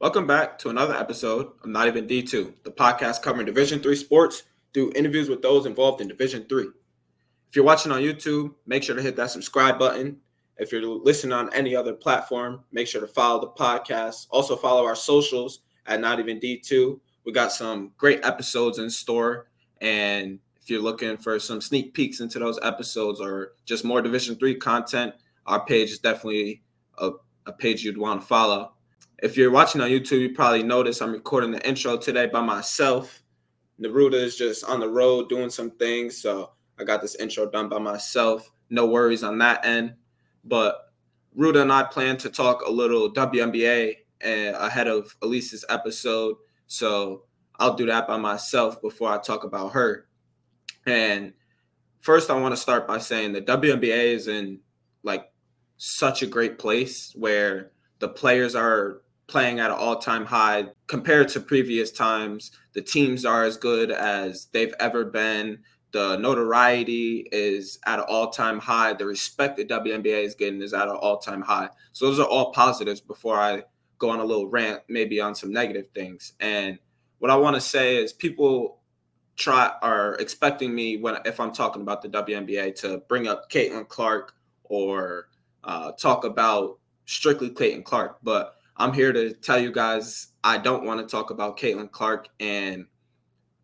Welcome back to another episode of Not Even D2, the podcast covering Division III sports through interviews with those involved in Division III. If you're watching on YouTube, make sure to hit that subscribe button. If you're listening on any other platform, make sure to follow the podcast. Also follow our socials at Not Even D2. We got some great episodes in store, and if you're looking for some sneak peeks into those episodes or just more Division III content, our page is definitely a page you'd want to follow. If you're watching on YouTube, you probably noticed I'm recording the intro today by myself. Naruda is just on the road doing some things, so I got this intro done by myself. No worries on that end. But Ruda and I plan to talk a little WNBA ahead of Elyce's episode, so I'll do that by myself before I talk about her. And first, I want to start by saying the WNBA is in such a great place where the players are playing at an all-time high compared to previous times. The teams are as good as they've ever been. The notoriety is at an all-time high. The respect the WNBA is getting is at an all-time high. So those are all positives before I go on a little rant, maybe on some negative things. And what I want to say is people are expecting me if I'm talking about the WNBA to bring up Caitlin Clark or talk about strictly Caitlin Clark, but I'm here to tell you guys I don't want to talk about Caitlin Clark, and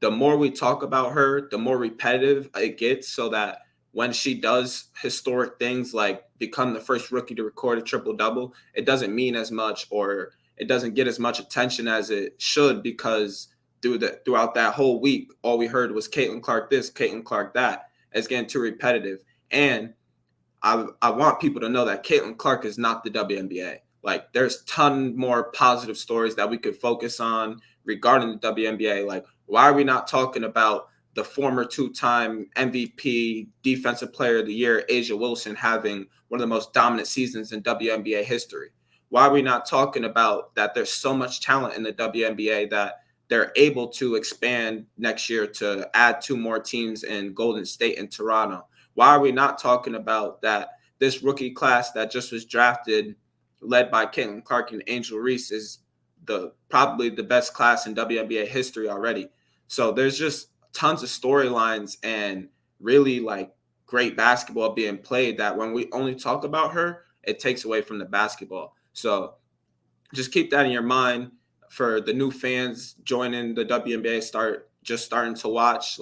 the more we talk about her, the more repetitive it gets, so that when she does historic things like become the first rookie to record a triple-double, it doesn't mean as much or it doesn't get as much attention as it should, because throughout that whole week, all we heard was Caitlin Clark this, Caitlin Clark that. It's getting too repetitive. And I want people to know that Caitlin Clark is not the WNBA. Like, there's a ton more positive stories that we could focus on regarding the WNBA. Like, why are we not talking about the former two-time MVP Defensive Player of the Year, A'ja Wilson, having one of the most dominant seasons in WNBA history? Why are we not talking about that there's so much talent in the WNBA that they're able to expand next year to add two more teams in Golden State and Toronto? Why are we not talking about that this rookie class that just was drafted, led by Caitlin Clark and Angel Reese, is probably the best class in WNBA history already? So there's just tons of storylines and really great basketball being played that when we only talk about her, it takes away from the basketball. So just keep that in your mind for the new fans joining the WNBA, starting to watch.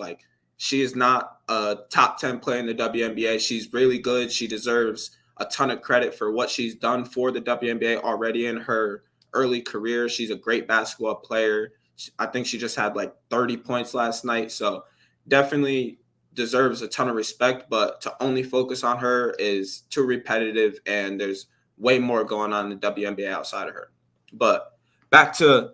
She is not a top 10 player in the WNBA. She's really good. She deserves a ton of credit for what she's done for the WNBA already in her early career. She's a great basketball player. I think she just had 30 points last night. So definitely deserves a ton of respect, but to only focus on her is too repetitive, and there's way more going on in the WNBA outside of her. But back to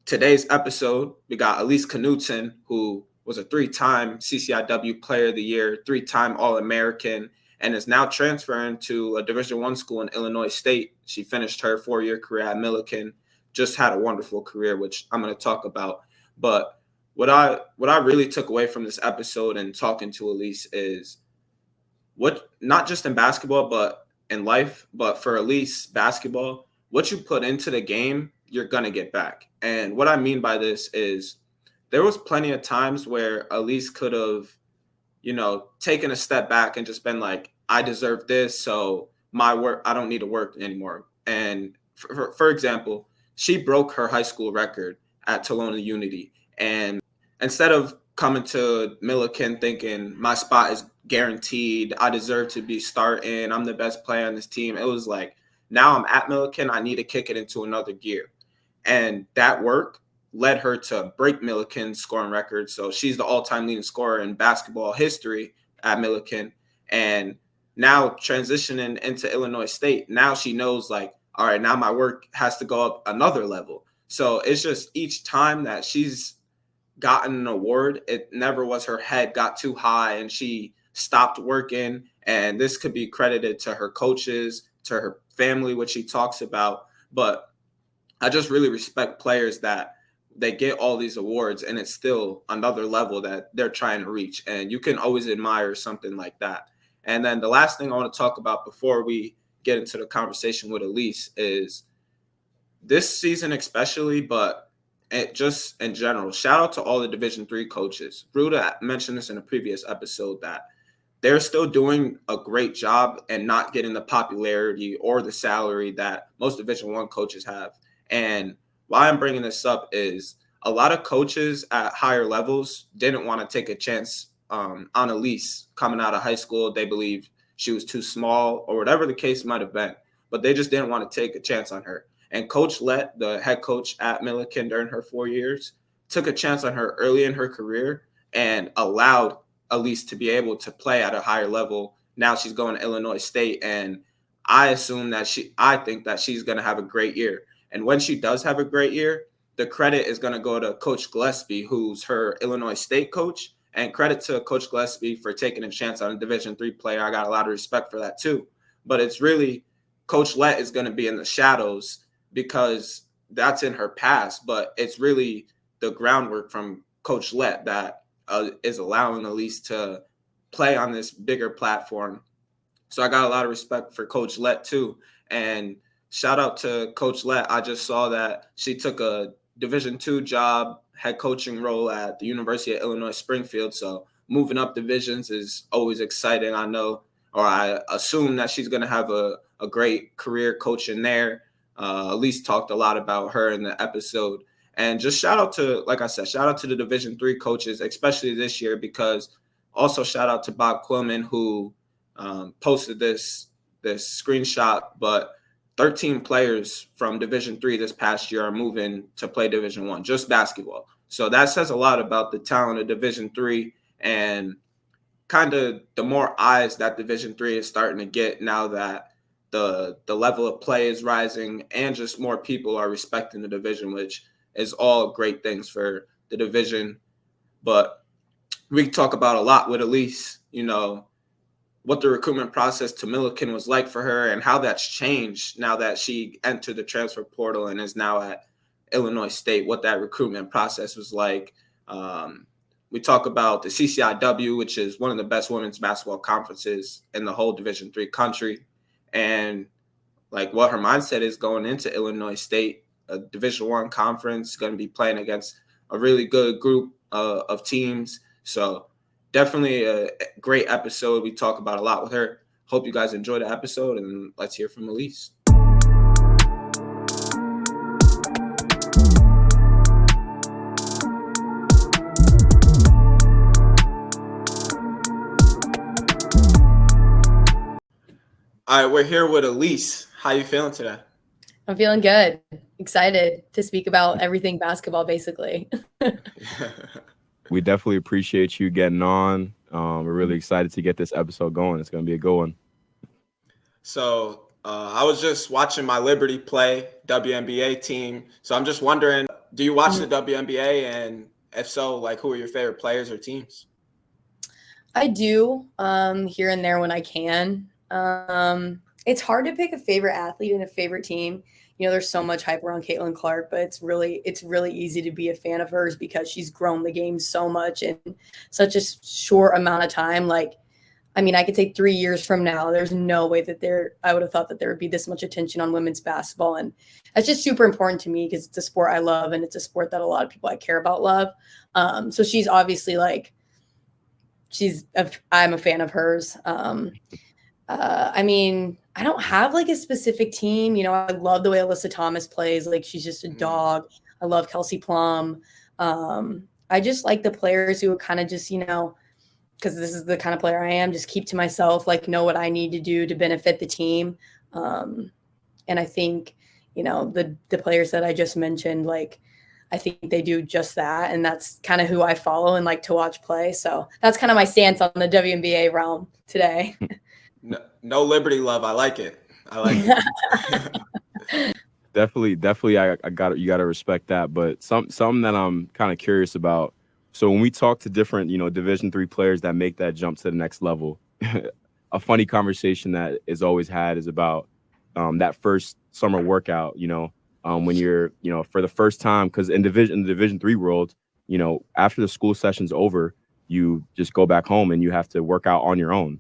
today's episode, we got Elyce Knudsen, who was a 3-time CCIW Player of the Year, 3-time All-American, and is now transferring to a Division I school in Illinois State. She finished her 4-year career at Millikin, just had a wonderful career, which I'm going to talk about. But what I really took away from this episode and talking to Elyce is what, not just in basketball, but in life, but for Elyce, basketball, what you put into the game, you're going to get back. And what I mean by this is there was plenty of times where Elyce could have, taken a step back and just been like, I deserve this, so my work, I don't need to work anymore. And for example, she broke her high school record at Tolono Unity. And instead of coming to Millikin thinking my spot is guaranteed, I deserve to be starting, I'm the best player on this team, it was like, now I'm at Millikin, I need to kick it into another gear. And that work led her to break Millikin's scoring record. So she's the all-time leading scorer in basketball history at Millikin. And now transitioning into Illinois State, now she knows all right, now my work has to go up another level. So it's just each time that she's gotten an award, it never was her head got too high and she stopped working. And this could be credited to her coaches, to her family, which she talks about. But I just really respect players that they get all these awards and it's still another level that they're trying to reach. And you can always admire something like that. And then the last thing I want to talk about before we get into the conversation with Elyce is this season especially, but just in general, shout out to all the Division III coaches. Ruda mentioned this in a previous episode that they're still doing a great job and not getting the popularity or the salary that most Division I coaches have. And why I'm bringing this up is a lot of coaches at higher levels didn't want to take a chance on Elyce coming out of high school. They believed she was too small or whatever the case might have been, but they just didn't want to take a chance on her. And Coach Lett, the head coach at Millikin during her 4 years, took a chance on her early in her career and allowed Elyce to be able to play at a higher level. Now she's going to Illinois State, and I think that she's going to have a great year. And when she does have a great year, the credit is going to go to Coach Gillespie, who's her Illinois State coach, and credit to Coach Gillespie for taking a chance on a Division III player. I got a lot of respect for that too. But it's really Coach Lett is going to be in the shadows because that's in her past, but it's really the groundwork from Coach Lett that is allowing Elyce to play on this bigger platform. So I got a lot of respect for Coach Lett too. And shout out to Coach Lett. I just saw that she took a Division II job, head coaching role at the University of Illinois Springfield. So moving up divisions is always exciting. I know, or I assume that she's going to have a great career coaching there. Elyce talked a lot about her in the episode. And just shout out to, like I said, shout out to the Division III coaches, especially this year, because also shout out to Bob Quillman, who posted this screenshot, but 13 players from Division III this past year are moving to play Division I, just basketball. So that says a lot about the talent of Division III and kind of the more eyes that Division III is starting to get now that the level of play is rising and just more people are respecting the division, which is all great things for the division. But we talk about a lot with Elyce, what the recruitment process to Millikin was like for her and how that's changed now that she entered the transfer portal and is now at Illinois State, what that recruitment process was like. We talk about the CCIW, which is one of the best women's basketball conferences in the whole Division III country, and like what her mindset is going into Illinois State, a Division I conference, going to be playing against a really good group of teams. So definitely a great episode. We talk about a lot with her. Hope you guys enjoy the episode, and let's hear from Elyce. All right, we're here with Elyce. How you feeling today? I'm feeling good. Excited to speak about everything basketball, basically. We definitely appreciate you getting on. We're really excited to get this episode going. It's going to be a good one. So I was just watching my Liberty play WNBA team. So I'm just wondering, do you watch the WNBA? And if so, like, who are your favorite players or teams? I do here and there when I can. It's hard to pick a favorite athlete and a favorite team. There's so much hype around Caitlin Clark, but it's really easy to be a fan of hers because she's grown the game so much in such a short amount of time. I could say 3 years from now, there's no way that I would have thought that there would be this much attention on women's basketball. And that's just super important to me because it's a sport I love and it's a sport that a lot of people I care about love. So she's obviously I'm a fan of hers. I don't have a specific team. I love the way Alyssa Thomas plays. She's just a dog. I love Kelsey Plum. I just like the players who are kind of just, because this is the kind of player I am, just keep to myself, know what I need to do to benefit the team. And I think, the players that I just mentioned, I think they do just that. And that's kind of who I follow and like to watch play. So that's kind of my stance on the WNBA realm today. No Liberty love. I like it. Definitely. You got to respect that. But something that I'm kind of curious about. So when we talk to different, Division III players that make that jump to the next level, a funny conversation that is always had is about that first summer workout. When you're, for the first time, because in the Division III world, after the school session's over, you just go back home and you have to work out on your own.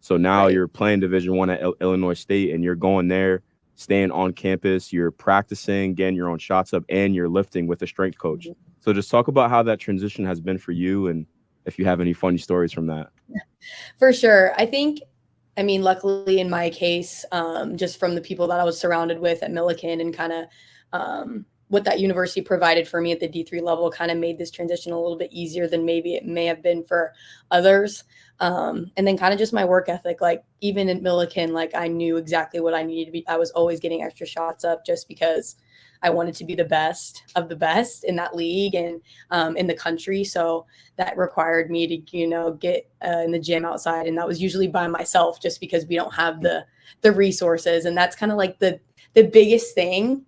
So now You're playing Division I at Illinois State and you're going there staying on campus, you're practicing, getting your own shots up, and you're lifting with a strength coach. So just talk about how that transition has been for you, and if you have any funny stories from that. For sure. I mean, luckily in my case, just from the people that I was surrounded with at Millikin and kind of what that university provided for me at the D3 level kind of made this transition a little bit easier than maybe it may have been for others. And then kind of just my work ethic, like even in Millikin, like I knew exactly what I needed to be. I was always getting extra shots up just because I wanted to be the best of the best in that league and in the country. So that required me to, get in the gym outside. And that was usually by myself just because we don't have the resources. And that's kind of like the biggest thing,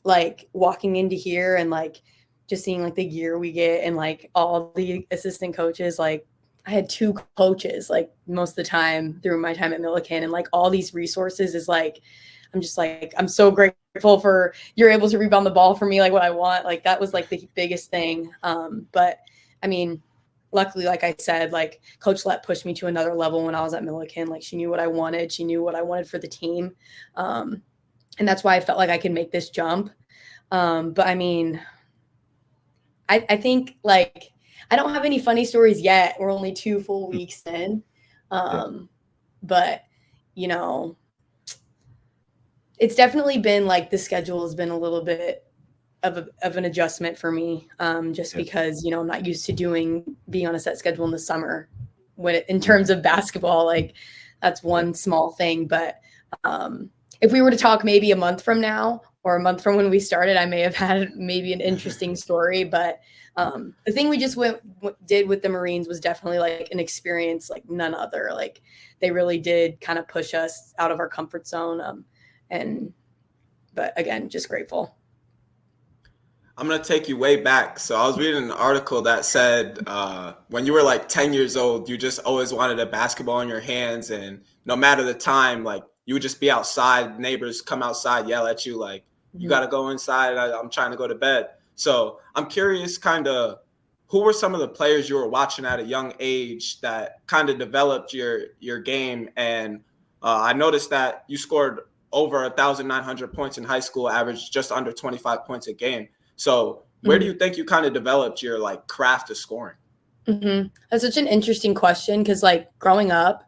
like walking into here and like just seeing like the gear we get and like all the assistant coaches. Like I had 2 coaches like most of the time through my time at Millikin, and like all these resources is like, I'm just like, I'm so grateful for you're able to rebound the ball for me, like what I want. Like that was like the biggest thing. But I mean, luckily, like I said, like Coach Lett pushed me to another level when I was at Millikin. Like she knew what I wanted. She knew what I wanted for the team. And that's why I felt like I could make this jump. But I mean, I think like, I don't have any funny stories yet. We're only 2 full weeks in. But it's definitely been like the schedule has been a little bit of an adjustment for me, just because, I'm not used to being on a set schedule in the summer in terms of basketball. Like that's one small thing. But if we were to talk maybe a month from now or a month from when we started, I may have had maybe an interesting story. But the thing we just did with the Marines was definitely like an experience like none other. Like they really did kind of push us out of our comfort zone. But again, just grateful. I'm going to take you way back. So I was reading an article that said when you were like 10 years old, you just always wanted a basketball in your hands. And no matter the time, like you would just be outside, neighbors come outside, yell at you like, you got to go inside. I'm trying to go to bed. So I'm curious kind of who were some of the players you were watching at a young age that kind of developed your game? And I noticed that you scored over 1,900 points in high school, averaged just under 25 points a game. So where do you think you kind of developed your like craft of scoring? That's such an interesting question because like growing up,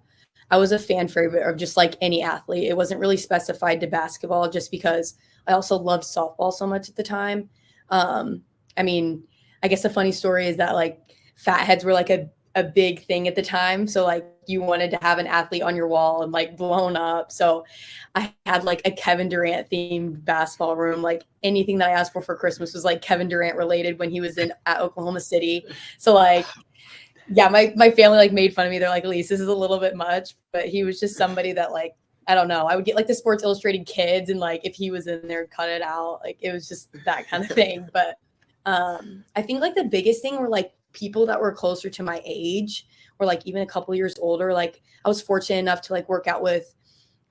I was a fan favorite of just like any athlete. It wasn't really specified to basketball just because I also loved softball so much at the time. I mean, I guess the funny story is that like fatheads were like a big thing at the time. So like you wanted to have an athlete on your wall and like blown up. So I had like a Kevin Durant themed basketball room. Like anything that I asked for Christmas was like Kevin Durant related when he was at Oklahoma City. So like, yeah, my family like made fun of me. They're like, Elyce, this is a little bit much, but he was just somebody that like, I don't know. I would get like the Sports Illustrated kids and like if he was in there, cut it out. Like it was just that kind of thing. But I think like the biggest thing were like people that were closer to my age or like even a couple years older. Like I was fortunate enough to like work out with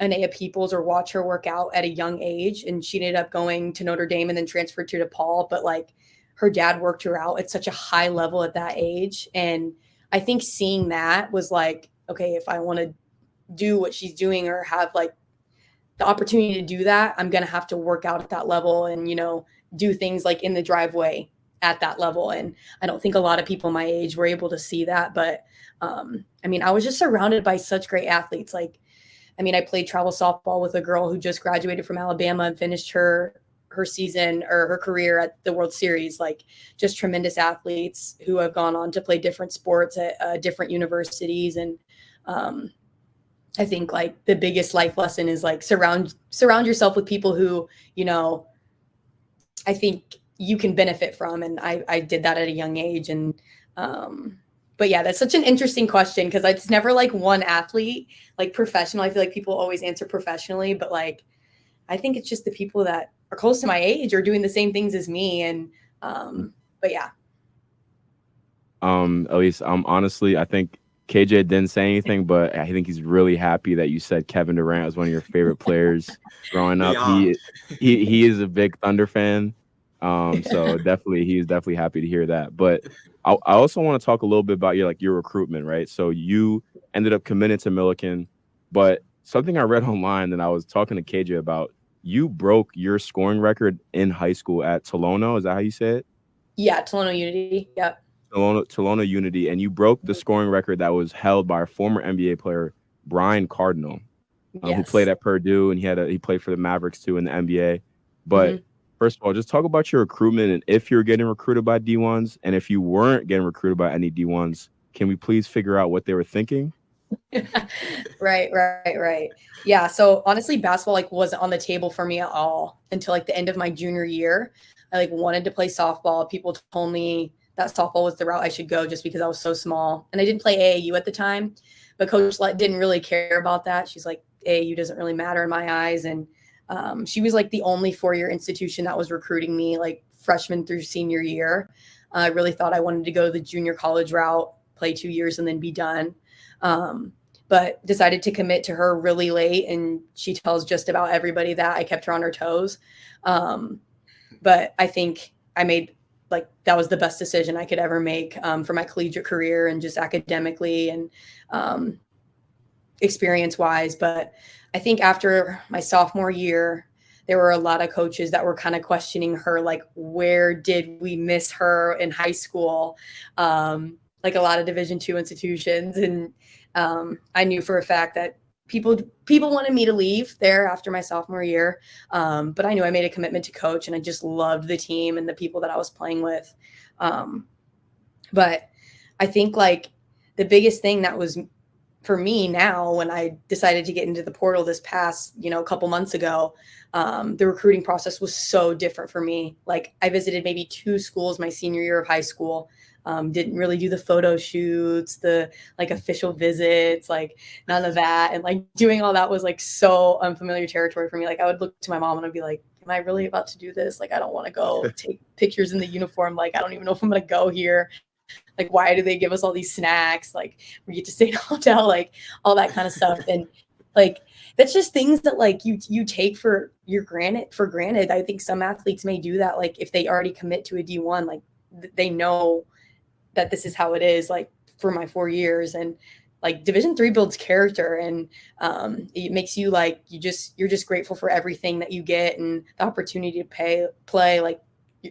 Anaya Peoples or watch her work out at a young age. And she ended up going to Notre Dame and then transferred to DePaul. But like her dad worked her out at such a high level at that age. And I think seeing that was like, okay, if I want to do what she's doing or have like the opportunity to do that, I'm going to have to work out at that level and, do things like in the driveway at that level. And I don't think a lot of people my age were able to see that. But I mean, I was just surrounded by such great athletes. Like, I mean, I played travel softball with a girl who just graduated from Alabama and finished her season or her career at the World Series. Like just tremendous athletes who have gone on to play different sports at different universities. And I think like the biggest life lesson is like surround yourself with people who, I think you can benefit from. And I did that at a young age. And, but yeah, that's such an interesting question because it's never like one athlete, like professional. I feel like people always answer professionally, but like, I think it's just the people that are close to my age or doing the same things as me. And, but yeah. Elyce, honestly, I think KJ didn't say anything, but I think he's really happy that you said Kevin Durant was one of your favorite players growing up. He is a big Thunder fan. So he's definitely happy to hear that. But I also want to talk a little bit about your recruitment, right? So you ended up committing to Millikin, but something I read online that I was talking to KJ about, you broke your scoring record in high school at Tolono. Is that how you say it? Yeah, Tolono Unity. Yep. Tolono Unity, and you broke the scoring record that was held by our former NBA player Brian Cardinal, who played Yes. at Purdue, and he played for the Mavericks too in the NBA. But Mhm. first of all, just talk about your recruitment and if you're getting recruited by D1s, and if you weren't getting recruited by any D1s, can we please figure out what they were thinking? Right. Yeah. So honestly, basketball like wasn't on the table for me at all until like the end of my junior year. I like wanted to play softball. People told me that softball was the route I should go just because I was so small. And I didn't play AAU at the time, but Coach didn't really care about that. She's like, AAU doesn't really matter in my eyes. And she was like the only 4-year institution that was recruiting me like freshman through senior year. I really thought I wanted to go the junior college route, play 2 years and then be done. But decided to commit to her really late. And she tells just about everybody that I kept her on her toes. But I think I made like that was the best decision I could ever make for my collegiate career and just academically and experience wise. But I think after my sophomore year, there were a lot of coaches that were kind of questioning her, like, where did we miss her in high school? Like a lot of Division II institutions. And I knew for a fact that people wanted me to leave there after my sophomore year. But I knew I made a commitment to coach and I just loved the team and the people that I was playing with. But I think like the biggest thing that was for me now when I decided to get into the portal this past, couple months ago, the recruiting process was so different for me. Like I visited maybe 2 schools my senior year of high school. Didn't really do the photo shoots, the like official visits, like none of that. And like doing all that was like so unfamiliar territory for me. Like I would look to my mom and I'd be like, am I really about to do this? Like, I don't want to go take pictures in the uniform. Like, I don't even know if I'm going to go here. Like, why do they give us all these snacks? Like, we get to stay in a hotel, like all that kind of stuff. And like, that's just things that like you take for granted. I think some athletes may do that. Like if they already commit to a D1, like they know that this is how it is, like for my 4 years. And like Division III builds character, and it makes you like you're just grateful for everything that you get and the opportunity to play. Like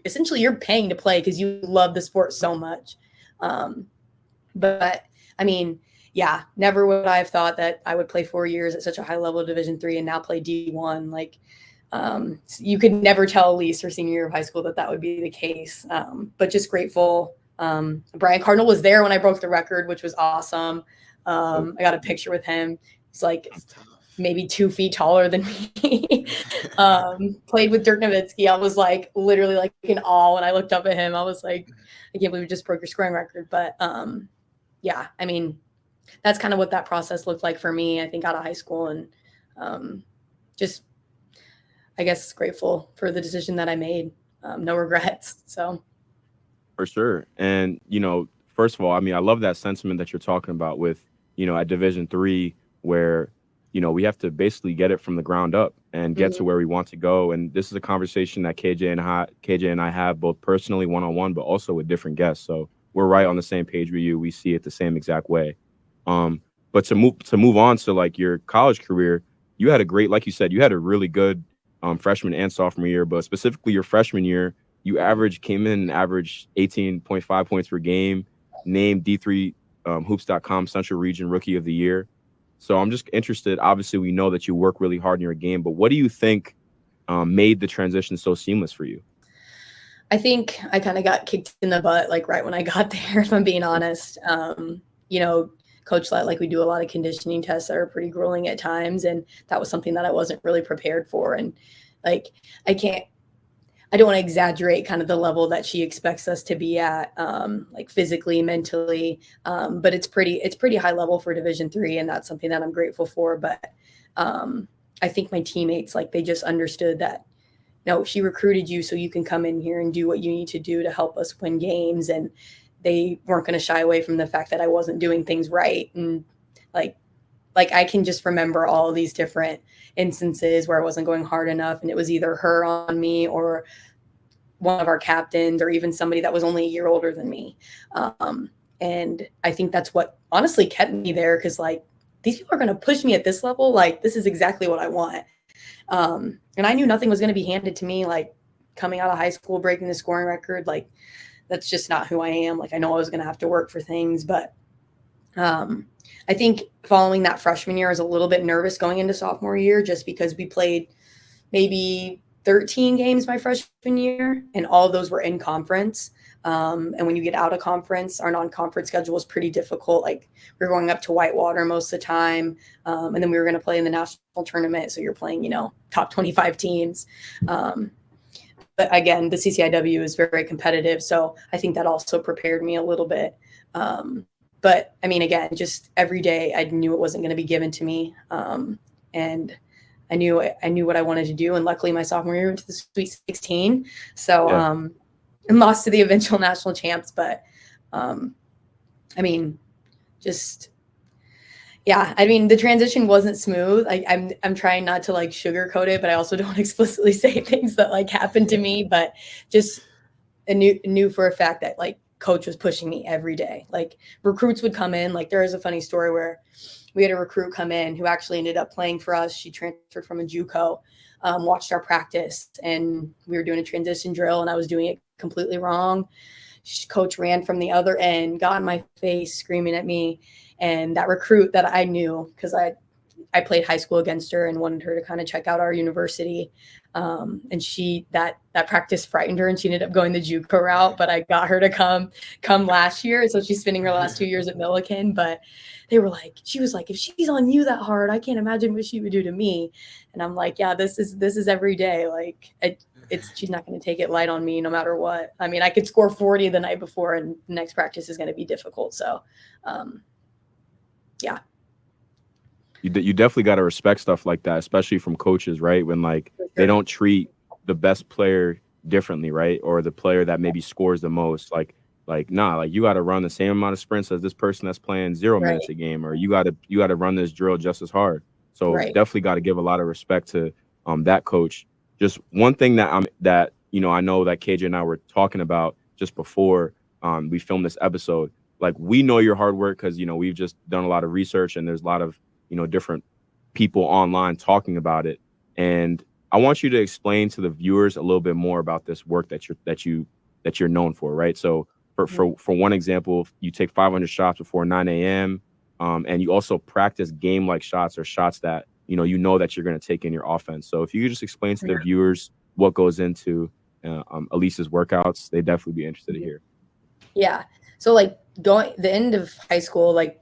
essentially you're paying to play because you love the sport so much. But I mean, yeah, never would I have thought that I would play 4 years at such a high level of Division III and now play D1. Like you could never tell Elyce her senior year of high school that would be the case. But just grateful. Brian Cardinal was there when I broke the record, which was awesome. I got a picture with him. He's like maybe 2 feet taller than me. Played with Dirk Nowitzki. I was like literally like in awe when I looked up at him. I was like, I can't believe we just broke your scoring record. But yeah, I mean, that's kind of what that process looked like for me, I think, out of high school. And just, I guess, grateful for the decision that I made. No regrets. So. For sure. And, first of all, I mean, I love that sentiment that you're talking about with, at Division III, where, we have to basically get it from the ground up and get to where we want to go. And this is a conversation that KJ and I have both personally one-on-one, but also with different guests. So we're right on the same page with you. We see it the same exact way. But to move on to like your college career, you had like you said, you had a really good freshman and sophomore year, but specifically your freshman year, you came in and averaged 18.5 points per game, named D3 hoops.com Central Region Rookie of the Year. So I'm just interested. Obviously, we know that you work really hard in your game, but what do you think made the transition so seamless for you? I think I kind of got kicked in the butt like right when I got there, if I'm being honest. Coach let like we do a lot of conditioning tests that are pretty grueling at times, and that was something that I wasn't really prepared for. And like I don't want to exaggerate kind of the level that she expects us to be at, like physically, mentally, but it's pretty high level for Division III, and that's something that I'm grateful for. But I think my teammates, like, they just understood that, no, she recruited you so you can come in here and do what you need to do to help us win games, and they weren't going to shy away from the fact that I wasn't doing things right. And like I can just remember all of these different instances where I wasn't going hard enough, and it was either her on me or one of our captains or even somebody that was only a year older than me. And I think that's what honestly kept me there, because like these people are going to push me at this level. Like this is exactly what I want. And I knew nothing was going to be handed to me, like coming out of high school, breaking the scoring record. Like, that's just not who I am. Like, I know I was going to have to work for things, but I think following that freshman year, I was a little bit nervous going into sophomore year, just because we played maybe 13 games my freshman year, and all of those were in conference. And when you get out of conference, our non-conference schedule was pretty difficult. Like, we were going up to Whitewater most of the time. And then we were going to play in the national tournament. So you're playing, you know, top 25 teams. But again, the CCIW is very competitive. So I think that also prepared me a little bit. But I mean, again, just every day I knew it wasn't going to be given to me. And I knew what I wanted to do. And luckily my sophomore year went to the Sweet 16. So, and lost to the eventual national champs. But, I mean, just, yeah, I mean, the transition wasn't smooth. I'm trying not to like sugarcoat it, but I also don't explicitly say things that like happened to me, but just I knew for a fact that like coach was pushing me every day. Like, recruits would come in. Like, there is a funny story where we had a recruit come in who actually ended up playing for us. She transferred from a JUCO, watched our practice, and we were doing a transition drill, and I was doing it completely wrong. Coach ran from the other end, got in my face, screaming at me. And that recruit that I knew, because I played high school against her and wanted her to kind of check out our university. And that practice frightened her, and she ended up going the JUCO route, but I got her to come last year. So she's spending her last 2 years at Millikin. But she was like, if she's on you that hard, I can't imagine what she would do to me. And I'm like, yeah, this is every day. Like, she's not going to take it light on me no matter what. I mean, I could score 40 the night before, and the next practice is going to be difficult. So, yeah. You definitely got to respect stuff like that, especially from coaches, right? When like they don't treat the best player differently, right? Or the player that maybe scores the most, like nah, like you got to run the same amount of sprints as this person that's playing 0 minutes a game, or you got to run this drill just as hard. So definitely got to give a lot of respect to that coach. Just one thing that you know, I know that KJ and I were talking about just before we filmed this episode. Like, we know your hard work because, you know, we've just done a lot of research, and there's a lot of, you know, different people online talking about it. And I want you to explain to the viewers a little bit more about this work that you're known for, right? So for one example, you take 500 shots before 9 a.m. And you also practice game-like shots, or shots that, you know that you're going to take in your offense. So if you could just explain to the viewers what goes into Elyce's workouts, they'd definitely be interested to hear. Yeah. So like the end of high school, like,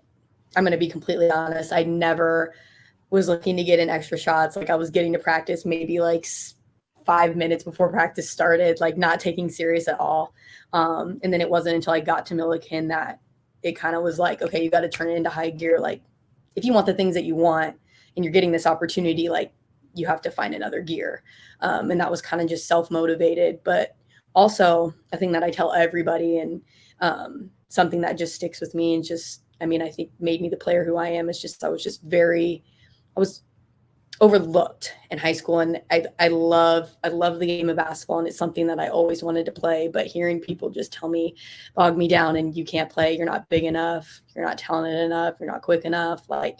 I'm going to be completely honest, I never was looking to get in extra shots. Like, I was getting to practice maybe like 5 minutes before practice started, like not taking serious at all. And then it wasn't until I got to Millikin that it kind of was like, okay, you got to turn it into high gear. Like, if you want the things that you want and you're getting this opportunity, like, you have to find another gear. And that was kind of just self-motivated. But also a thing that I tell everybody, and something that just sticks with me and just, I mean, I think made me the player who I am, is just, I was overlooked in high school. And I love the game of basketball, and it's something that I always wanted to play. But hearing people just tell me, bog me down, and you can't play, you're not big enough, you're not talented enough, you're not quick enough, like,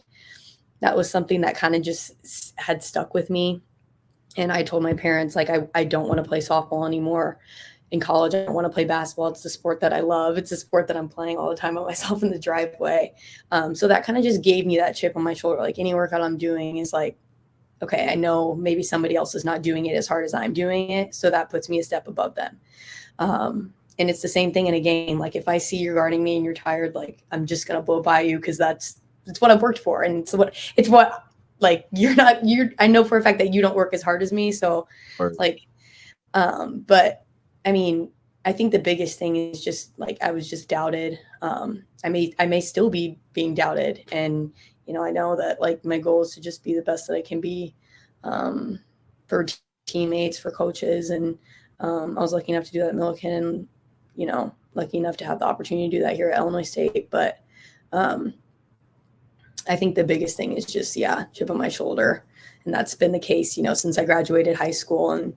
that was something that kind of just had stuck with me. And I told my parents, like, I don't want to play softball anymore. In college, I don't want to play basketball. It's the sport that I love. It's a sport that I'm playing all the time by myself in the driveway. So that kind of just gave me that chip on my shoulder. Like, any workout I'm doing is like, okay, I know maybe somebody else is not doing it as hard as I'm doing it. So that puts me a step above them. And it's the same thing in a game. Like, if I see you're guarding me and you're tired, like, I'm just going to blow by you, because it's what I've worked for. And it's what like, I know for a fact that you don't work as hard as me. So like, but I mean, I think the biggest thing is just like, I was just doubted. I may still be being doubted. And, you know, I know that like my goal is to just be the best that I can be, for teammates, for coaches. And I was lucky enough to do that at Millikin, and, you know, lucky enough to have the opportunity to do that here at Illinois State. But I think the biggest thing is just, chip on my shoulder. And that's been the case, you know, since I graduated high school and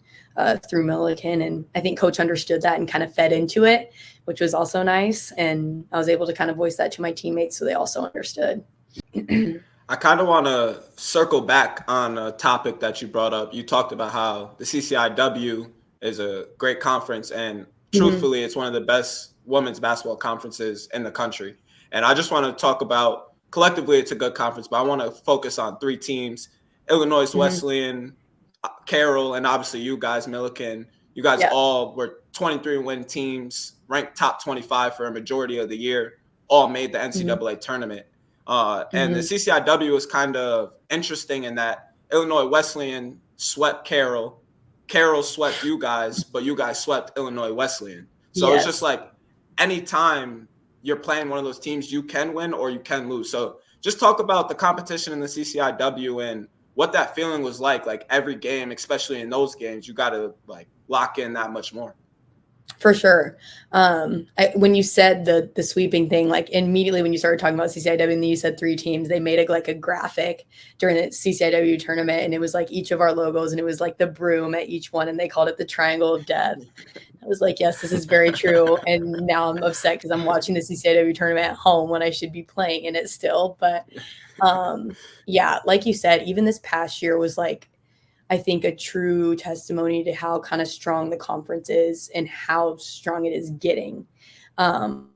through Millikin. And I think coach understood that and kind of fed into it, which was also nice. And I was able to kind of voice that to my teammates, so they also understood. I kind of want to circle back on a topic that you brought up. You talked about how the CCIW is a great conference, and Mhm. truthfully, it's one of the best women's basketball conferences in the country. And I just want to talk about collectively, it's a good conference, but I want to focus on three teams: Illinois Mhm. Wesleyan, Carroll, and obviously you guys, Millikin. You guys Yeah. all were 23 win teams, ranked top 25 for a majority of the year, all made the Mhm. NCAA tournament. And the Mhm. CCIW is kind of interesting in that Illinois Wesleyan swept Carroll. Carroll swept you guys, but you guys swept Illinois Wesleyan. So it's just Yes. like anytime you're playing one of those teams, you can win or you can lose. So just talk about the competition in the CCIW and what that feeling was like every game, especially in those games, you got to like lock in that much more. For sure. When you said the sweeping thing, like immediately when you started talking about CCIW and then you said three teams, they made like a graphic during the CCIW tournament, and it was like each of our logos, and it was like the broom at each one, and they called it the Triangle of Death. I was like, yes, this is very true. And now I'm upset because I'm watching the CCIW tournament at home when I should be playing in it still. But yeah, like you said, even this past year was like, I think, a true testimony to how kind of strong the conference is and how strong it is getting. And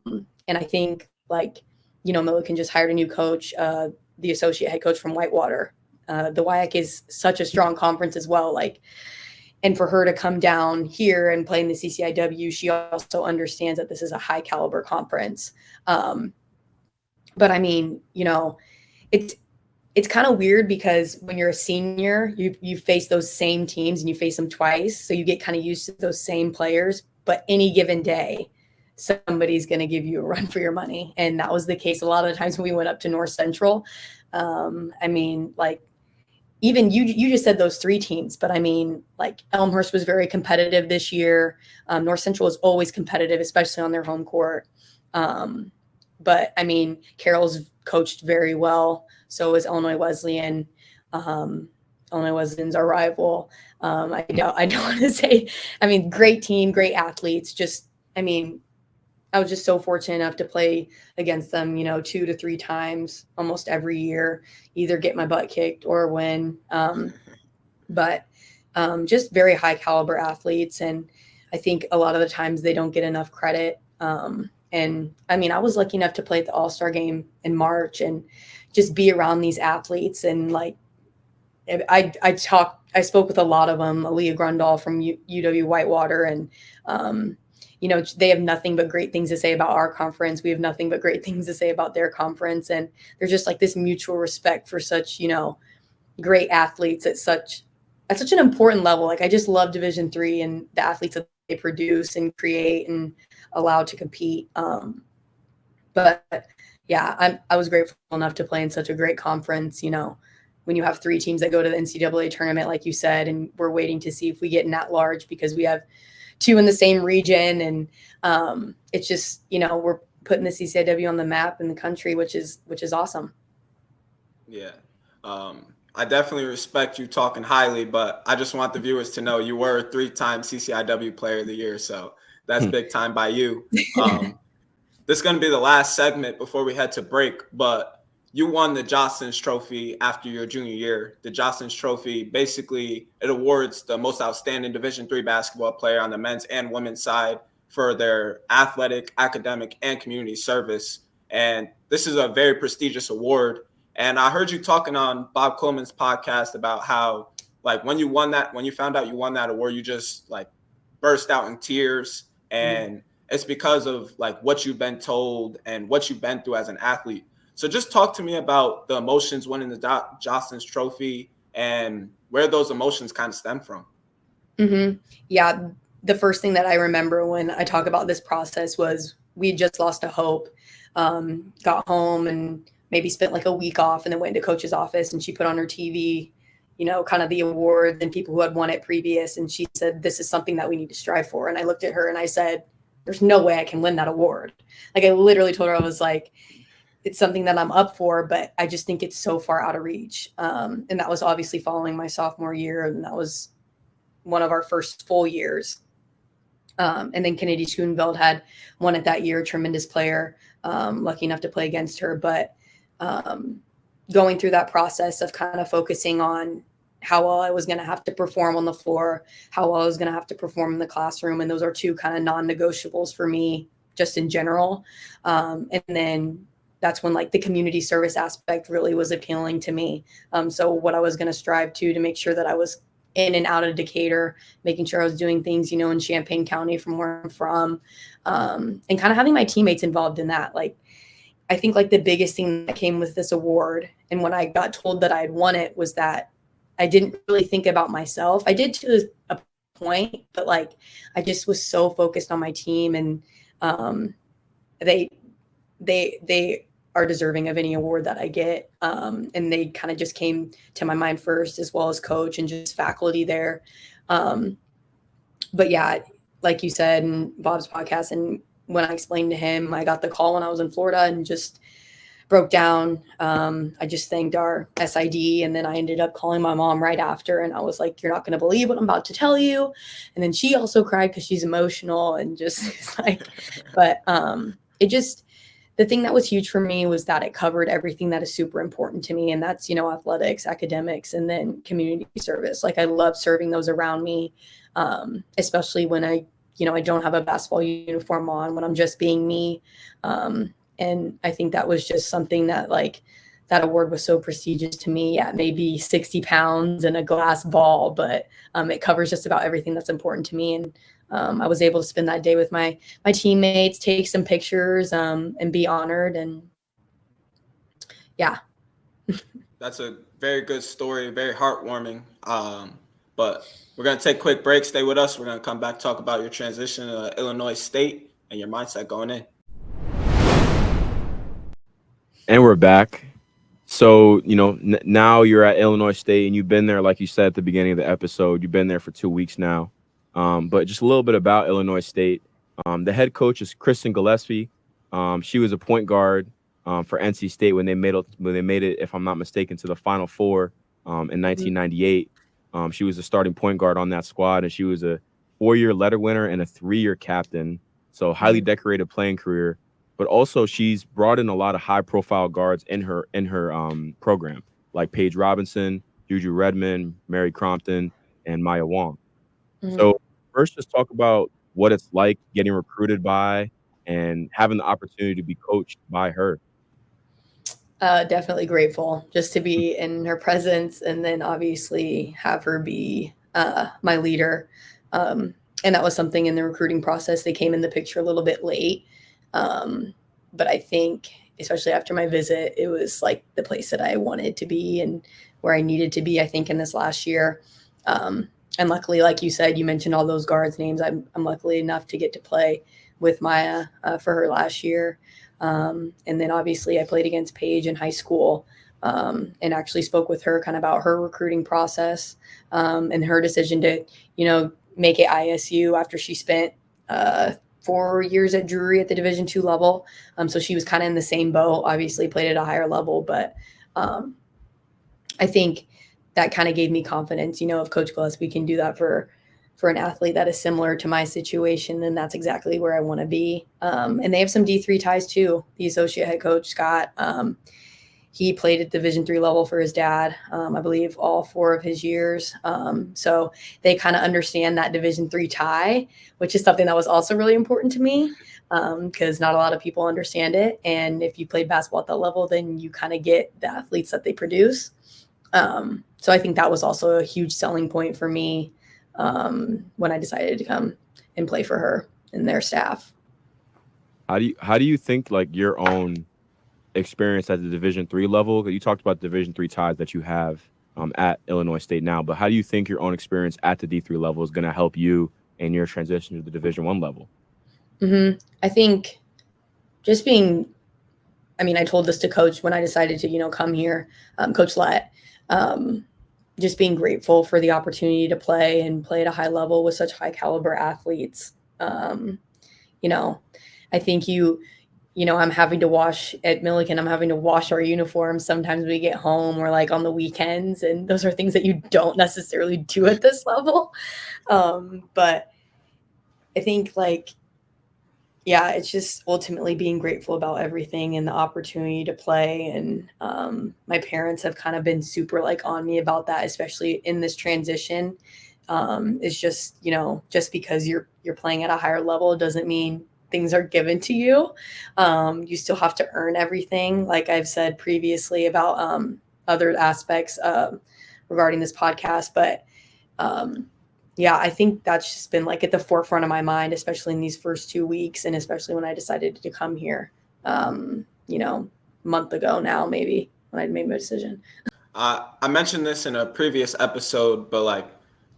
I think, like, Millikin just hired a new coach, the associate head coach from Whitewater. The WIAC is such a strong conference as well. Like, and for her to come down here and play in the CCIW, she also understands that this is a high caliber conference. But I mean, it's it's kind of weird because when you're a senior, you face those same teams and you face them twice, so you get kind of used to those same players. But any given day, somebody's going to give you a run for your money, and that was the case a lot of the times when we went up to North Central. I mean, like, even you just said those three teams, but I mean, like, Elmhurst was very competitive this year. North Central is always competitive, especially on their home court. Um, but I mean, Carroll's coached very well. So is Illinois Wesleyan. Um, Illinois Wesleyan's our rival. I don't want to say. I mean, great team, great athletes. Just, I mean, I was just so fortunate enough to play against them, 2 to 3 times almost every year, either get my butt kicked or win. But just very high caliber athletes. And I think a lot of the times they don't get enough credit. And I mean, I was lucky enough to play at the All-Star game in March and just be around these athletes. And like, I spoke with a lot of them, Aaliyah Grundall from UW Whitewater, and they have nothing but great things to say about our conference. We have nothing but great things to say about their conference, and there's just like this mutual respect for such great athletes at such an important level. Like, I just love Division III and the athletes that they produce and create and allow to compete. But yeah, I was grateful enough to play in such a great conference. When you have three teams that go to the NCAA tournament, like you said, and we're waiting to see if we get in that large because we have two in the same region. And it's just, we're putting the CCIW on the map in the country, which is awesome. Yeah. I definitely respect you talking highly, but I just want the viewers to know you were a 3-time CCIW Player of the Year, so that's big time by you. This is going to be the last segment before we head to break, but you won the Jostens Trophy after your junior year. The Jostens Trophy, basically, it awards the most outstanding Division III basketball player on the men's and women's side for their athletic, academic, and community service. And this is a very prestigious award. And I heard you talking on Bob Coleman's podcast about how, like, when you found out you won that award, you just like burst out in tears. And it's because of like what you've been told and what you've been through as an athlete. So just talk to me about the emotions winning the Jostens Trophy and where those emotions kind of stem from. Mm-hmm. Yeah, the first thing that I remember when I talk about this process was we just lost a hope. Got home and maybe spent like a week off, and then went into coach's office, and she put on her TV, kind of the awards and people who had won it previous. And she said, "This is something that we need to strive for." And I looked at her and I said, "There's no way I can win that award." Like, I literally told her, I was like, it's something that I'm up for, but I just think it's so far out of reach. And that was obviously following my sophomore year. And that was one of our first full years. And then Kennedy Schoenveld had won it that year, tremendous player, lucky enough to play against her. But going through that process of kind of focusing on how well I was going to have to perform on the floor, how well I was going to have to perform in the classroom. And those are two kind of non-negotiables for me just in general. And then that's when like the community service aspect really was appealing to me. So what I was going to strive to make sure that I was in and out of Decatur, making sure I was doing things, in Champaign County from where I'm from, and kind of having my teammates involved in that. Like, I think like the biggest thing that came with this award, and when I got told that I had won it, was that I didn't really think about myself. I did to a point, but like I just was so focused on my team, and they are deserving of any award that I get. And they kind of just came to my mind first, as well as coach and just faculty there. But yeah, like you said in Bob's podcast, and when I explained to him, I got the call when I was in Florida and just broke down. I just thanked our SID, and then I ended up calling my mom right after, and I was like, "You're not going to believe what I'm about to tell you." And then she also cried because she's emotional, and just it's like, but the thing that was huge for me was that it covered everything that is super important to me, and that's athletics, academics, and then community service. Like, I love serving those around me, especially when I don't have a basketball uniform on, when I'm just being me. And I think that was just something that, like, that award was so prestigious to me. Yeah, maybe 60 pounds and a glass ball, but it covers just about everything that's important to me. And I was able to spend that day with my teammates, take some pictures, and be honored. And yeah. That's a very good story, very heartwarming. But we're going to take a quick break. Stay with us. We're going to come back, talk about your transition to Illinois State and your mindset going in. And we're back. So, now you're at Illinois State, and you've been there, like you said at the beginning of the episode, you've been there for 2 weeks now. But just a little bit about Illinois State. The head coach is Kristen Gillespie. She was a point guard for NC State when they made it, if I'm not mistaken, to the Final Four in 1998. She was a starting point guard on that squad, and she was a 4-year letter winner and a 3-year captain. So highly decorated playing career. But also she's brought in a lot of high-profile guards in her program, like Paige Robinson, Juju Redmond, Mary Crompton, and Maya Wong. So first, just talk about what it's like getting recruited by and having the opportunity to be coached by her. Definitely grateful just to be in her presence, and then obviously have her be my leader. And that was something in the recruiting process. They came in the picture a little bit late. But I think, especially after my visit, it was like the place that I wanted to be and where I needed to be, I think, in this last year. And luckily, like you said, you mentioned all those guards' names. I'm lucky enough to get to play with Maya for her last year. And then obviously I played against Paige in high school, and actually spoke with her kind of about her recruiting process, and her decision to, make it ISU after she spent 4 years at Drury at the Division II level. So she was kind of in the same boat, obviously played at a higher level, but I think that kind of gave me confidence, if Coach Gillespie can do that for an athlete that is similar to my situation, then that's exactly where I want to be. And they have some D3 ties too. The associate head coach, Scott, he played at Division III level for his dad, I believe all 4 of his years. So they kind of understand that Division III tie, which is something that was also really important to me, because not a lot of people understand it. And if you play basketball at that level, then you kind of get the athletes that they produce. So I think that was also a huge selling point for me when I decided to come and play for her and their staff. How do you think, like, your own experience at the Division III level? You talked about Division III ties that you have at Illinois State now, but how do you think your own experience at the D3 level is going to help you in your transition to the Division I level? I think just being, I told this to Coach when I decided to, come here, Coach Lett, just being grateful for the opportunity to play at a high level with such high caliber athletes. I think I'm having to wash at Millikin. I'm having to wash our uniforms sometimes when we get home or like on the weekends. And those are things that you don't necessarily do at this level. But I think like yeah, it's just ultimately being grateful about everything and the opportunity to play. And my parents have kind of been super like on me about that, especially in this transition. It's just, just because you're playing at a higher level doesn't mean things are given to you. You still have to earn everything. Like I've said previously about other aspects regarding this podcast, but yeah, I think that's just been like at the forefront of my mind, especially in these first 2 weeks, and especially when I decided to come here, month ago now, maybe when I made my decision. I mentioned this in a previous episode, but like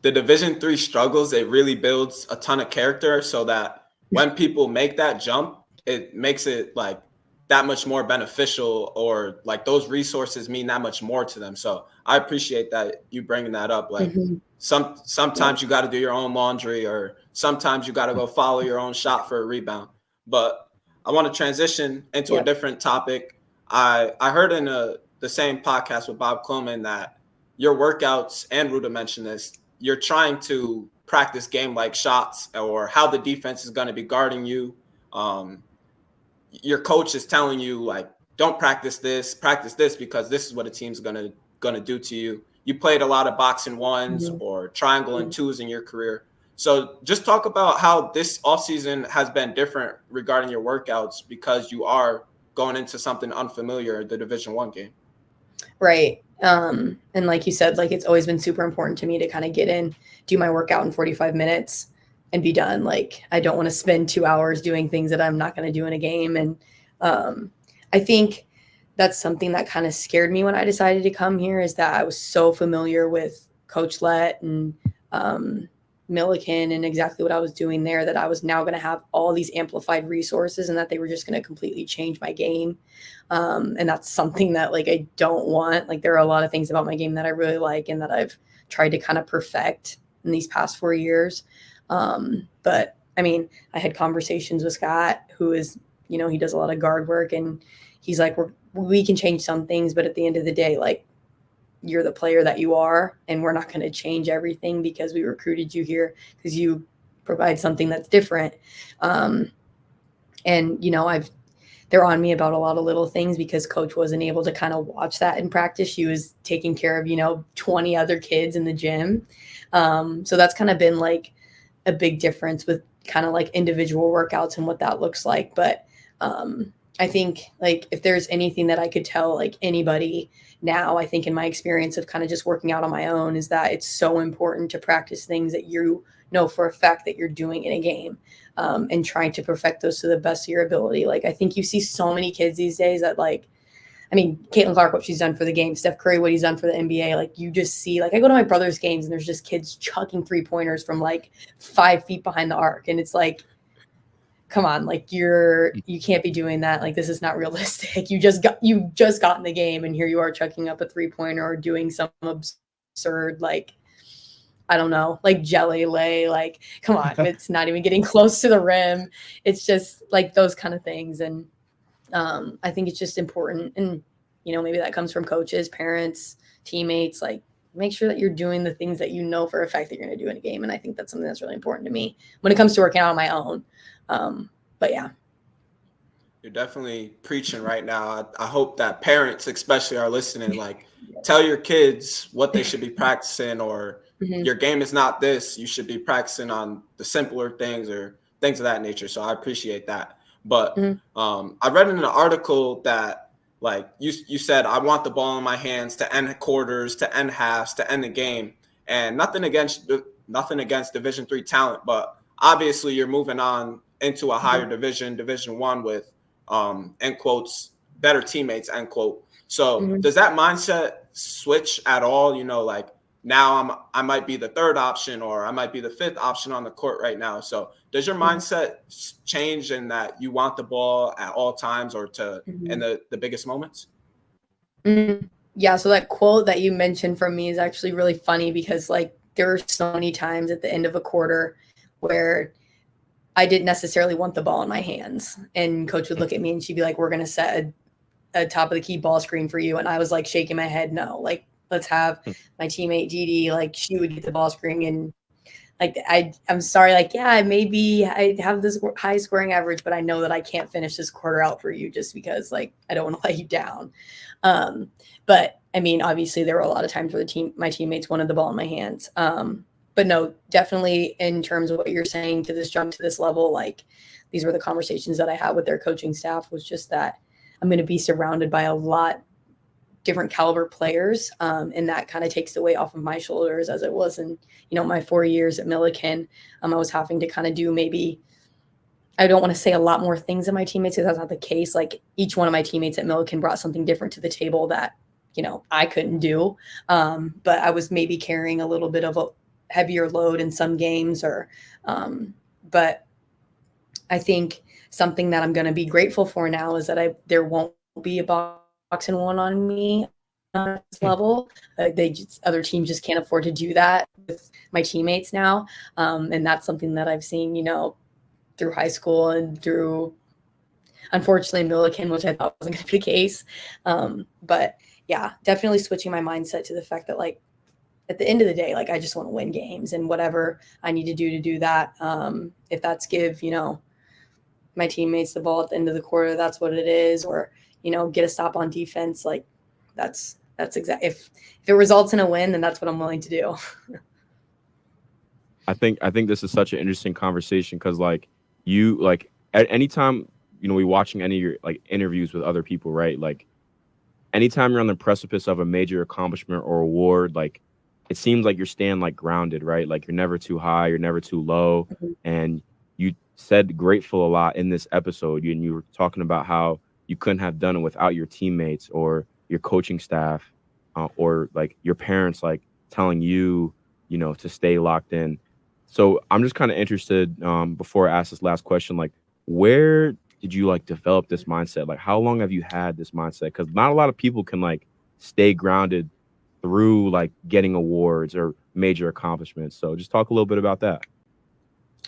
the Division III struggles, it really builds a ton of character so that when people make that jump, it makes it like that much more beneficial, or like those resources mean that much more to them. So I appreciate that you bringing that up. Like sometimes you got to do your own laundry, or sometimes you got to go follow your own shot for a rebound. But I want to transition into a different topic. I heard in the same podcast with Bob Cloman that your workouts, and Ruda mentioned this, you're trying to practice game-like shots, or how the defense is going to be guarding you. Your coach is telling you like, don't practice this because this is what a team's gonna do to you. You played a lot of box and ones or triangle and twos in your career. So just talk about how this offseason has been different regarding your workouts, because you are going into something unfamiliar, the Division I game. Right. And like you said, like it's always been super important to me to kind of get in, do my workout in 45 minutes and be done. Like I don't want to spend 2 hours doing things that I'm not going to do in a game. And I think that's something that kind of scared me when I decided to come here, is that I was so familiar with Coach Lett and Millikin and exactly what I was doing there, that I was now going to have all these amplified resources and that they were just going to completely change my game. And that's something that like I don't want. Like there are a lot of things about my game that I really like and that I've tried to kind of perfect in these past 4 years. But I mean, I had conversations with Scott, who is, he does a lot of guard work, and he's like, we can change some things, but at the end of the day, like you're the player that you are, and we're not going to change everything because we recruited you here because you provide something that's different. And, they're on me about a lot of little things because coach wasn't able to kind of watch that in practice. She was taking care of, 20 other kids in the gym. So that's kind of been like a big difference with kind of like individual workouts and what that looks like. But I think like if there's anything that I could tell like anybody now, I think in my experience of kind of just working out on my own, is that it's so important to practice things that you know for a fact that you're doing in a game, and trying to perfect those to the best of your ability. Like I think you see so many kids these days that like, I mean, Caitlin Clark, what she's done for the game, Steph Curry, what he's done for the NBA. Like you just see, like I go to my brother's games and there's just kids chucking 3-pointers from like 5 feet behind the arc. And it's like, come on, like you can't be doing that. Like this is not realistic. You just got in the game and here you are chucking up a 3-pointer or doing some absurd, like, I don't know, like jelly lay, like, come on, it's not even getting close to the rim. It's just like those kind of things. And I think it's just important. And, maybe that comes from coaches, parents, teammates, like make sure that you're doing the things that you know for a fact that you're going to do in a game. And I think that's something that's really important to me when it comes to working out on my own. But yeah. You're definitely preaching right now. I hope that parents especially are listening, like tell your kids what they should be practicing, or your game is not this. You should be practicing on the simpler things or things of that nature. So I appreciate that. But I read in an article that like you said, I want the ball in my hands to end quarters, to end halves, to end the game. And nothing against Division III talent, but obviously you're moving on into a higher division I with end quotes, better teammates, end quote. So does that mindset switch at all? Like now I might be the third option, or I might be the fifth option on the court right now. So does your mindset change in that you want the ball at all times, or in the biggest moments? Yeah. So that quote that you mentioned from me is actually really funny, because like there were so many times at the end of a quarter where I didn't necessarily want the ball in my hands, and coach would look at me and she'd be like, we're going to set a top of the key ball screen for you. And I was like shaking my head, no, like let's have my teammate Didi, like she would get the ball screen and like I'm sorry, like, yeah, maybe I have this high scoring average, but I know that I can't finish this quarter out for you just because like I don't want to let you down. But I mean, obviously there were a lot of times where my teammates wanted the ball in my hands. But no, definitely in terms of what you're saying, to this jump to this level, like these were the conversations that I had with their coaching staff, was just that I'm going to be surrounded by a lot different caliber players. And that kind of takes the weight off of my shoulders, as it was in, my 4 years at Millikin. I was having to kind of do, maybe, I don't want to say a lot more things than my teammates, because that's not the case. Like each one of my teammates at Millikin brought something different to the table that, I couldn't do. But I was maybe carrying a little bit of a heavier load in some games, but I think something that I'm going to be grateful for now is that there won't be a box and one on me on this level. Other teams just can't afford to do that with my teammates now. And that's something that I've seen, through high school and through, unfortunately, Millikin, which I thought wasn't going to be the case. But yeah, definitely switching my mindset to the fact that, like, at the end of the day, like, I just want to win games, and whatever I need to do that. If that's give, my teammates the ball at the end of the quarter, that's what it is. Or, get a stop on defense. Like that's exactly, if it results in a win, then that's what I'm willing to do. I think this is such an interesting conversation, because like at any time, we watching any of your like interviews with other people, right? Like anytime you're on the precipice of a major accomplishment or award, like it seems like you're staying like grounded, right? Like you're never too high, you're never too low. Mm-hmm. And you said grateful a lot in this episode. And you were talking about how you couldn't have done it without your teammates or your coaching staff, or like your parents, like telling you, to stay locked in. So I'm just kind of interested, before I ask this last question, like, where did you like develop this mindset? Like, how long have you had this mindset? Because not a lot of people can like stay grounded through like getting awards or major accomplishments. So just talk a little bit about that.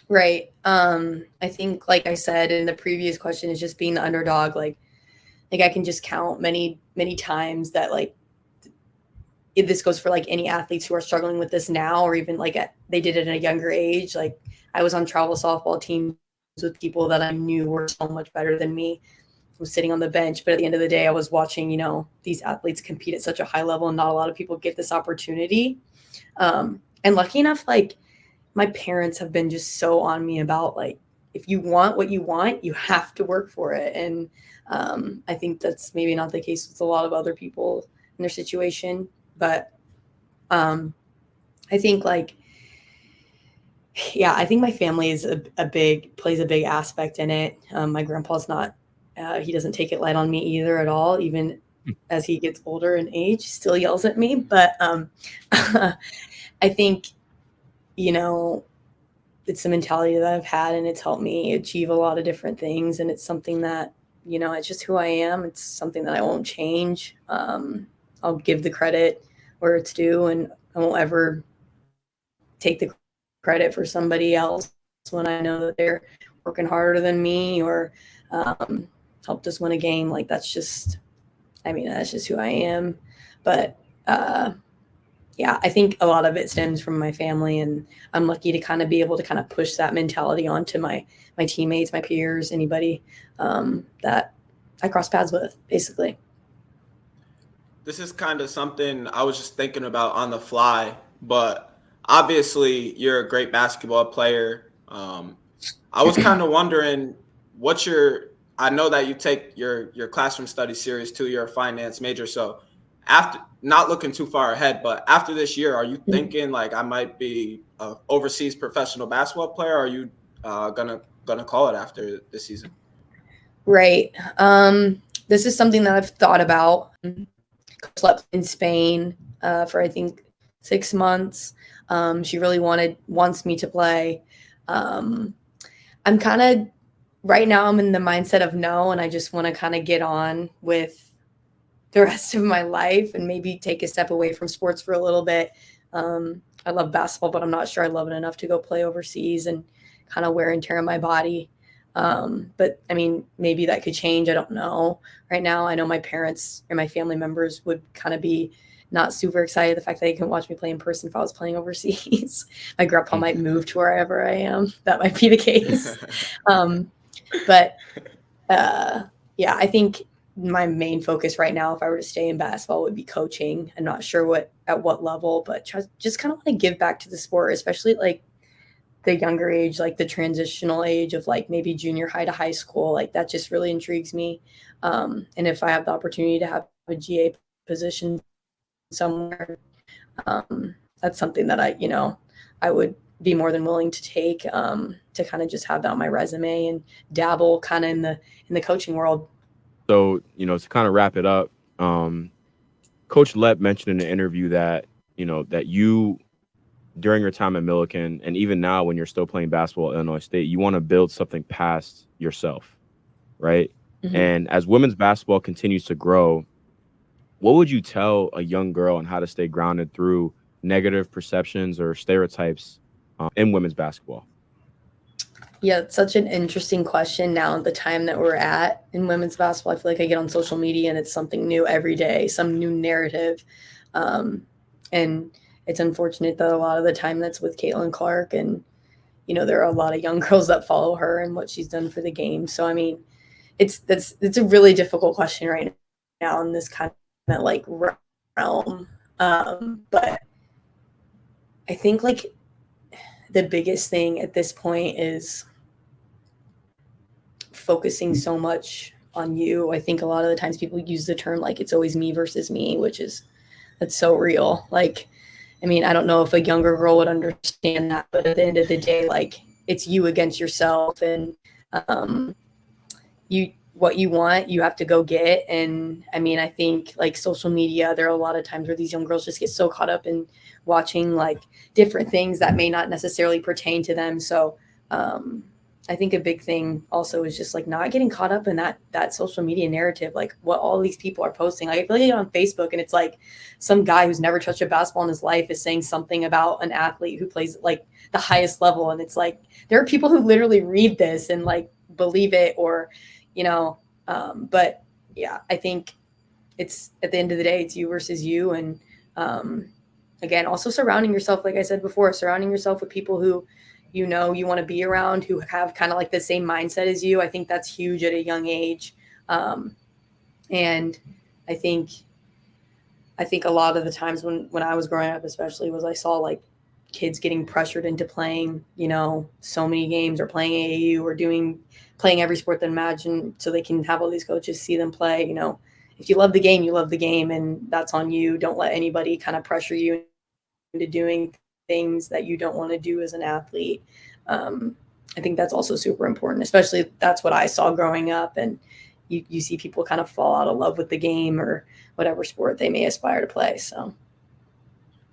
Right. I think, like I said in the previous question, is just being the underdog. Like I can just count many, many times that, like, if this goes for like any athletes who are struggling with this now, or even like they did it at a younger age. Like I was on travel softball teams with people that I knew were so much better than me. I was sitting on the bench, but at the end of the day, I was watching, these athletes compete at such a high level, and not a lot of people get this opportunity. And lucky enough, like, my parents have been just so on me about, like, if you want what you want, you have to work for it. And I think that's maybe not the case with a lot of other people in their situation. But I think, like, yeah, I think my family is plays a big aspect in it. My grandpa's not, he doesn't take it light on me either at all. Even as he gets older in age, still yells at me. But I think, it's the mentality that I've had, and it's helped me achieve a lot of different things. And it's something that, it's just who I am. It's something that I won't change. I'll give the credit where it's due, and I won't ever take the credit for somebody else when I know that they're working harder than me, or helped us win a game. Like, that's just who I am. But yeah, I think a lot of it stems from my family, and I'm lucky to kind of be able to kind of push that mentality onto my teammates, my peers, anybody that I cross paths with, basically. This is kind of something I was just thinking about on the fly, but obviously you're a great basketball player. I was kind of wondering I know that you take your classroom studies serious too. You're a finance major. So after, not looking too far ahead, but after this year, are you thinking like I might be an overseas professional basketball player? Or are you gonna call it after this season? Right. This is something that I've thought about. Slept in Spain for, I think, 6 months. She really wants me to play. I'm kind of, right now I'm in the mindset of no, and I just want to kind of get on with the rest of my life and maybe take a step away from sports for a little bit. I love basketball, but I'm not sure I love it enough to go play overseas and kind of wear and tear on my body. But I mean, maybe that could change. I don't know. Right now, I know my parents or my family members would kind of be not super excited the fact that they can watch me play in person if I was playing overseas. My grandpa might move to wherever I am. That might be the case. But yeah, I think my main focus right now, if I were to stay in basketball, would be coaching. I'm not sure at what level, but just kind of want to give back to the sport, especially like the younger age, like the transitional age of like maybe junior high to high school. Like that just really intrigues me. And if I have the opportunity to have a GA position somewhere, that's something that I would be more than willing to take, to kind of just have that on my resume and dabble kind of in the coaching world. So, to kind of wrap it up, Coach Lepp mentioned in an interview that, that you, during your time at Millikin, and even now when you're still playing basketball at Illinois State, you want to build something past yourself, right? Mm-hmm. And as women's basketball continues to grow, what would you tell a young girl on how to stay grounded through negative perceptions or stereotypes in women's basketball? Yeah, it's such an interesting question now at the time that we're at in women's basketball. I feel like I get on social media and it's something new every day, some new narrative. And it's unfortunate that a lot of the time that's with Caitlin Clark, and, there are a lot of young girls that follow her and what she's done for the game. So, I mean, it's a really difficult question right now in this kind of like realm. But I think like the biggest thing at this point is focusing so much on you. I think a lot of the times people use the term like it's always me versus me, that's so real. Like, I mean, I don't know if a younger girl would understand that, but at the end of the day, like it's you against yourself, and what you want, you have to go get. And I mean, I think like social media, there are a lot of times where these young girls just get so caught up in watching like different things that may not necessarily pertain to them. So I think a big thing also is just like not getting caught up in that social media narrative, like what all these people are posting. Like I feel like on Facebook and it's like some guy who's never touched a basketball in his life is saying something about an athlete who plays like the highest level. And it's like, there are people who literally read this and like believe it, or, but yeah, I think it's at the end of the day, it's you versus you. And again, also surrounding yourself, like I said before, surrounding yourself with people who, you want to be around, who have kind of like the same mindset as you. I think that's huge at a young age. And I think a lot of the times when I was growing up, especially, was I saw like kids getting pressured into playing, so many games, or playing AAU, or playing every sport they imagine, so they can have all these coaches see them play. If you love the game, you love the game, and that's on you. Don't let anybody kind of pressure you into doing things that you don't want to do as an athlete. I think that's also super important, especially that's what I saw growing up. And you see people kind of fall out of love with the game or whatever sport they may aspire to play. So,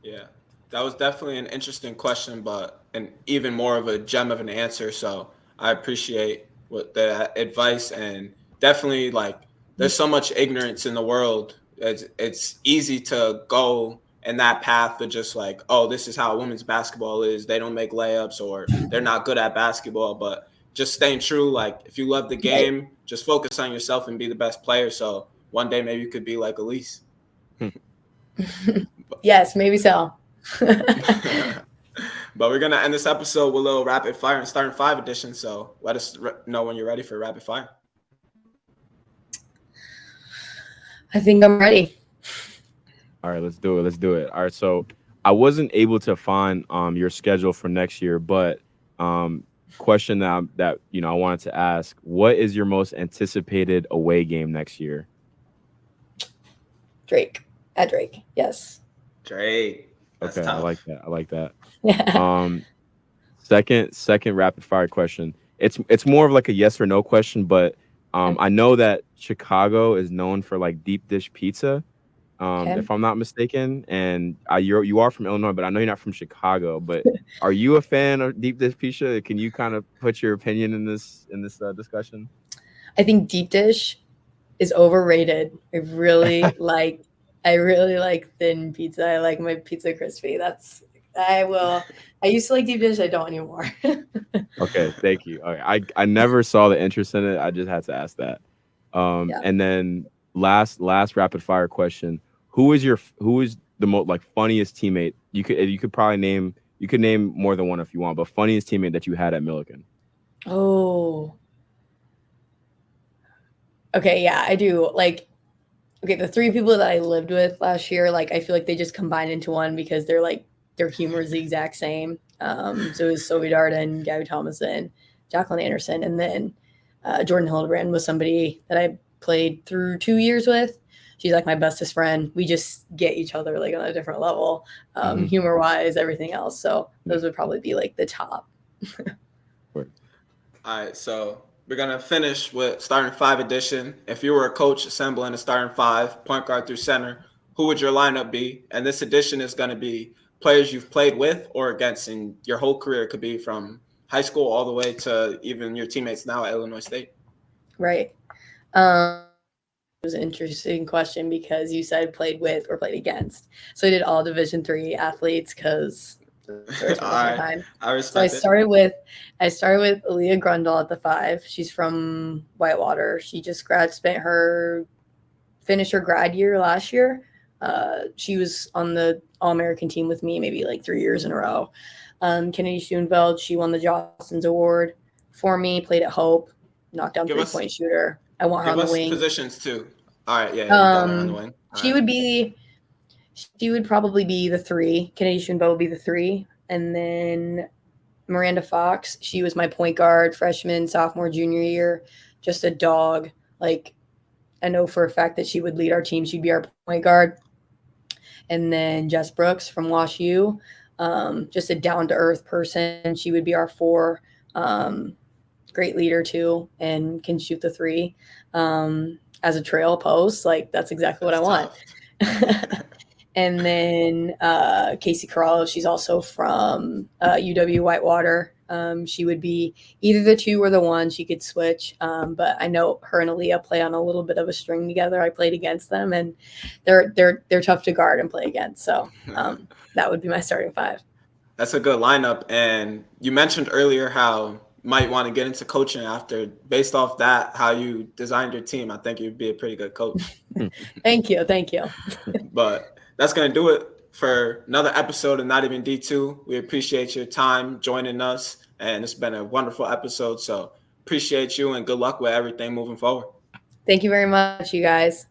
yeah, that was definitely an interesting question, but an even more of a gem of an answer. So I appreciate the advice, and definitely like there's so much ignorance in the world. It's easy to go in that path of just like, oh, this is how women's basketball is. They don't make layups, or they're not good at basketball. But just staying true, like if you love the game, just focus on yourself and be the best player. So one day maybe you could be like Elyce. Yes, maybe so. But we're going to end this episode with a little rapid fire and starting 5 edition. So let us know when you're ready for rapid fire. I think I'm ready. All right, let's do it. All right, so I wasn't able to find your schedule for next year, but question that I wanted to ask: what is your most anticipated away game next year? Drake. At Drake, yes. Drake. That's okay, tough. I like that. Second rapid fire question. It's more of like a yes or no question, but I know that Chicago is known for like deep dish pizza. If I'm not mistaken, and you are from Illinois, but I know you're not from Chicago. But are you a fan of deep dish pizza? Can you kind of put your opinion in this discussion? I think deep dish is overrated. I really like thin pizza. I like my pizza crispy. I used to like deep dish. I don't anymore. Okay, thank you. Okay, I never saw the interest in it. I just had to ask that. And then last rapid fire question. who is the most like funniest teammate? You could probably name more than one if you want, but funniest teammate that you had at Millikin. Oh. Okay, yeah, I do. Like, okay, the three people that I lived with last year, like I feel like they just combined into one because their humor is the exact same. So it was Sophie Darden, Gabby Thomason, Jacqueline Anderson, and then Jordan Hildebrand was somebody that I played through 2 years with. She's like my bestest friend. We just get each other like on a different level, humor wise, everything else. So those would probably be like the top. All right, so we're gonna finish with starting five edition. If you were a coach assembling a starting five, point guard through center, who would your lineup be? And this edition is gonna be players you've played with or against in your whole career. It could be from high school all the way to even your teammates now at Illinois State. Right. It was an interesting question because you said played with or played against. So I did all Division III athletes because I respect so I started with Aaliyah Grundle at the 5. She's from Whitewater. She just finished her grad year last year. She was on the All-American team with me maybe like 3 years in a row. Kennedy Schoenfeld, she won the Jostens Award for me, played at Hope, knocked down three-point shooter. I want her on the wing. Positions too. All right, yeah, you got her on the wing. She would probably be the 3. Kennedy Schoenfeld would be the 3. And then Miranda Fox, she was my point guard, freshman, sophomore, junior year. Just a dog. Like, I know for a fact that she would lead our team. She'd be our point guard. And then Jess Brooks from Wash U, just a down-to-earth person. She would be our 4. Great leader too, and can shoot the 3 as a trail post. Like that's exactly what I want. And then Casey Corralo, she's also from UW Whitewater. She would be either the 2 or the 1. She could switch, but I know her and Aaliyah play on a little bit of a string together. I played against them, and they're tough to guard and play against. So that would be my starting 5. That's a good lineup. And you mentioned earlier how might want to get into coaching based off that, how you designed your team. I think you'd be a pretty good coach. Thank you. But that's going to do it for another episode of Not Even D2. We appreciate your time joining us, and it's been a wonderful episode. So appreciate you and good luck with everything moving forward. Thank you very much, you guys.